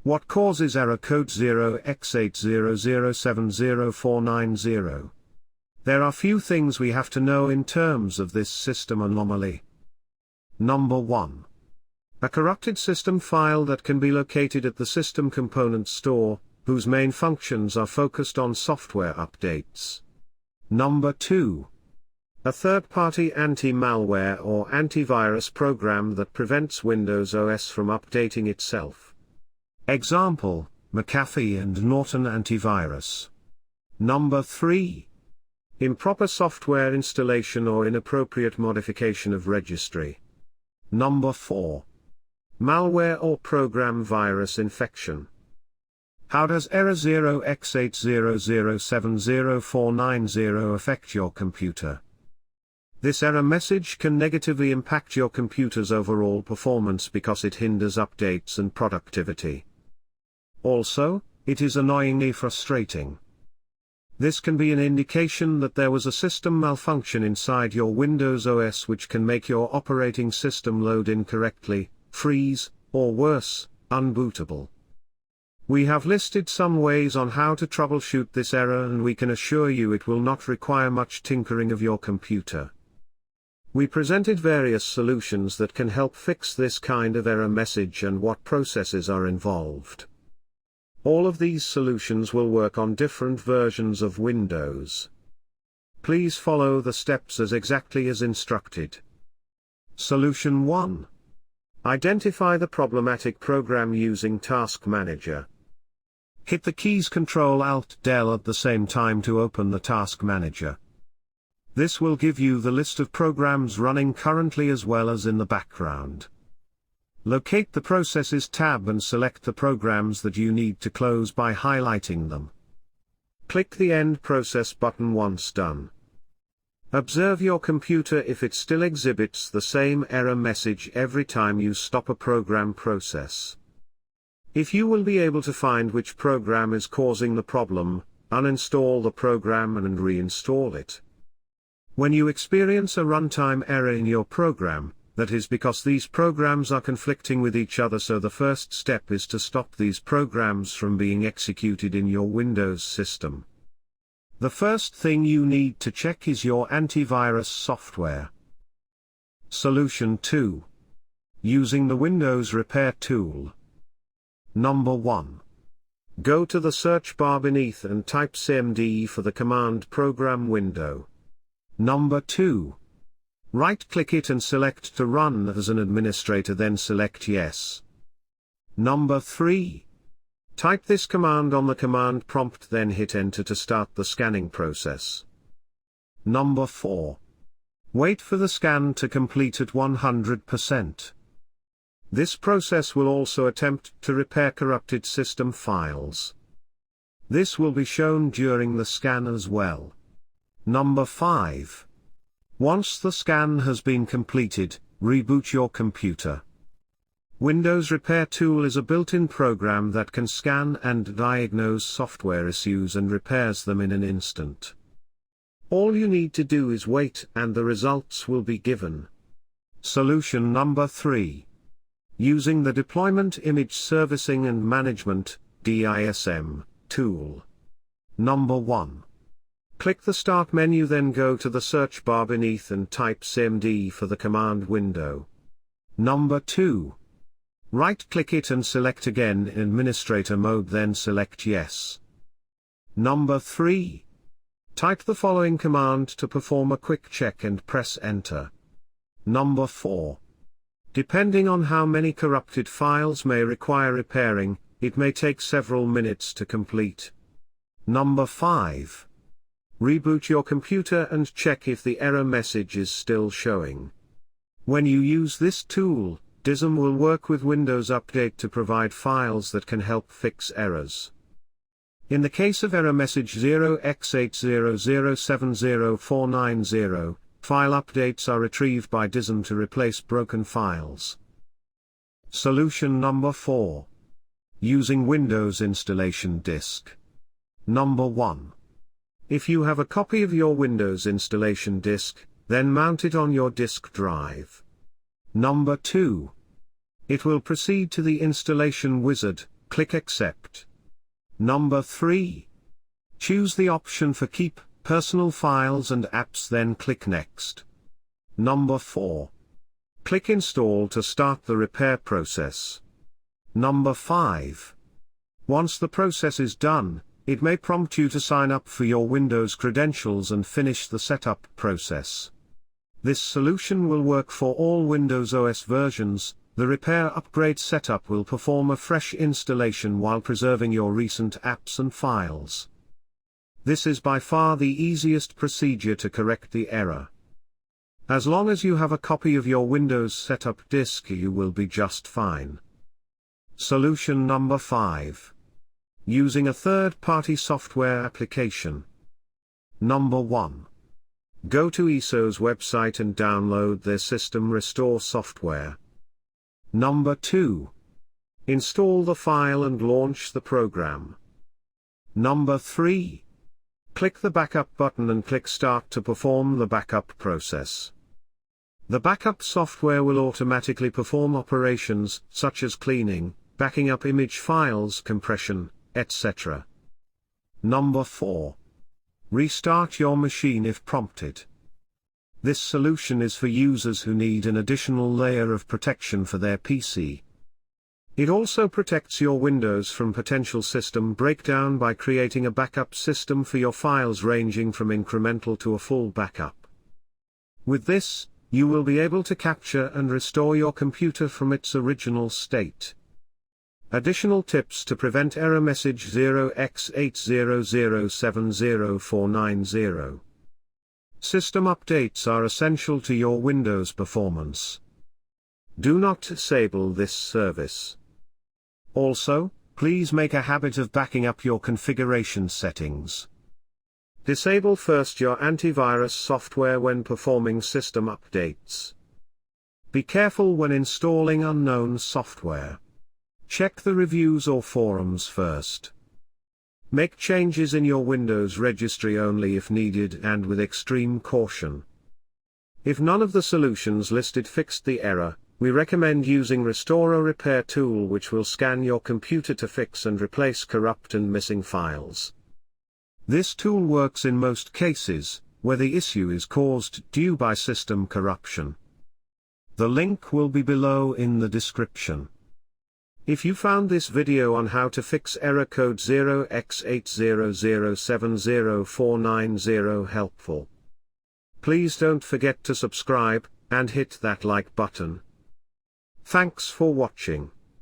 What causes error code 0x80070490? There are few things we have to know in terms of this system anomaly. Number 1. A corrupted system file that can be located at the system component store, whose main functions are focused on software updates. Number 2. A third-party anti-malware or antivirus program that prevents Windows OS from updating itself. Example, McAfee and Norton antivirus. Number 3. Improper software installation or inappropriate modification of registry. Number 4. Malware or program virus infection. How does error 0x80070490 affect your computer? This error message can negatively impact your computer's overall performance because it hinders updates and productivity. Also, it is annoyingly frustrating. This can be an indication that there was a system malfunction inside your Windows OS which can make your operating system load incorrectly, freeze, or worse, unbootable. We have listed some ways on how to troubleshoot this error, and we can assure you it will not require much tinkering of your computer. We presented various solutions that can help fix this kind of error message and what processes are involved. All of these solutions will work on different versions of Windows. Please follow the steps as exactly as instructed. Solution 1. Identify the problematic program using Task Manager. Hit the keys Ctrl-Alt-Del at the same time to open the Task Manager. This will give you the list of programs running currently as well as in the background. Locate the Processes tab and select the programs that you need to close by highlighting them. Click the End Process button once done. Observe your computer if it still exhibits the same error message every time you stop a program process. If you will be able to find which program is causing the problem, uninstall the program and reinstall it. When you experience a runtime error in your program, that is because these programs are conflicting with each other, so the first step is to stop these programs from being executed in your Windows system. The first thing you need to check is your antivirus software. Solution 2. Using the Windows Repair tool. Number 1. Go to the search bar beneath and type cmd for the command program window. Number 2. Right-click it and select to run as an administrator, then select Yes. Number 3. Type this command on the command prompt, then hit Enter to start the scanning process. Number 4. Wait for the scan to complete at 100%. This process will also attempt to repair corrupted system files. This will be shown during the scan as well. Number 5. Once the scan has been completed, reboot your computer. Windows Repair Tool is a built-in program that can scan and diagnose software issues and repairs them in an instant. All you need to do is wait and the results will be given. Solution number 3. Using the Deployment Image Servicing and Management (DISM) tool. Number 1. Click the Start menu, then go to the search bar beneath and type cmd for the command window. Number 2. Right-click it and select again in Administrator mode, then select Yes. Number 3. Type the following command to perform a quick check and press Enter. Number 4. Depending on how many corrupted files may require repairing, it may take several minutes to complete. Number 5. Reboot your computer and check if the error message is still showing. When you use this tool, DISM will work with Windows Update to provide files that can help fix errors. In the case of error message 0x80070490, file updates are retrieved by DISM to replace broken files. Solution number 4. Using Windows Installation Disk. Number 1. If you have a copy of your Windows installation disk, then mount it on your disk drive. Number 2. It will proceed to the installation wizard, click Accept. Number 3. Choose the option for Keep Personal Files and Apps, then click Next. Number 4. Click Install to start the repair process. Number 5. Once the process is done, it may prompt you to sign up for your Windows credentials and finish the setup process. This solution will work for all Windows OS versions. The repair upgrade setup will perform a fresh installation while preserving your recent apps and files. This is by far the easiest procedure to correct the error. As long as you have a copy of your Windows setup disk, you will be just fine. Solution number 5. Using a third-party software application. Number 1. Go to ESO's website and download their System Restore software. Number 2. Install the file and launch the program. Number 3. Click the Backup button and click Start to perform the backup process. The backup software will automatically perform operations such as cleaning, backing up image files, compression, etc. Number 4. Restart your machine if prompted. This solution is for users who need an additional layer of protection for their PC. It also protects your Windows from potential system breakdown by creating a backup system for your files ranging from incremental to a full backup. With this, you will be able to capture and restore your computer from its original state. Additional tips to prevent error message 0x80070490. System updates are essential to your Windows performance. Do not disable this service. Also, please make a habit of backing up your configuration settings. Disable first your antivirus software when performing system updates. Be careful when installing unknown software. Check the reviews or forums first. Make changes in your Windows registry only if needed and with extreme caution. If none of the solutions listed fixed the error, we recommend using Restore a Repair tool, which will scan your computer to fix and replace corrupt and missing files. This tool works in most cases, where the issue is caused due by system corruption. The link will be below in the description. If you found this video on how to fix error code 0x80070490 helpful, please don't forget to subscribe, and hit that like button. Thanks for watching.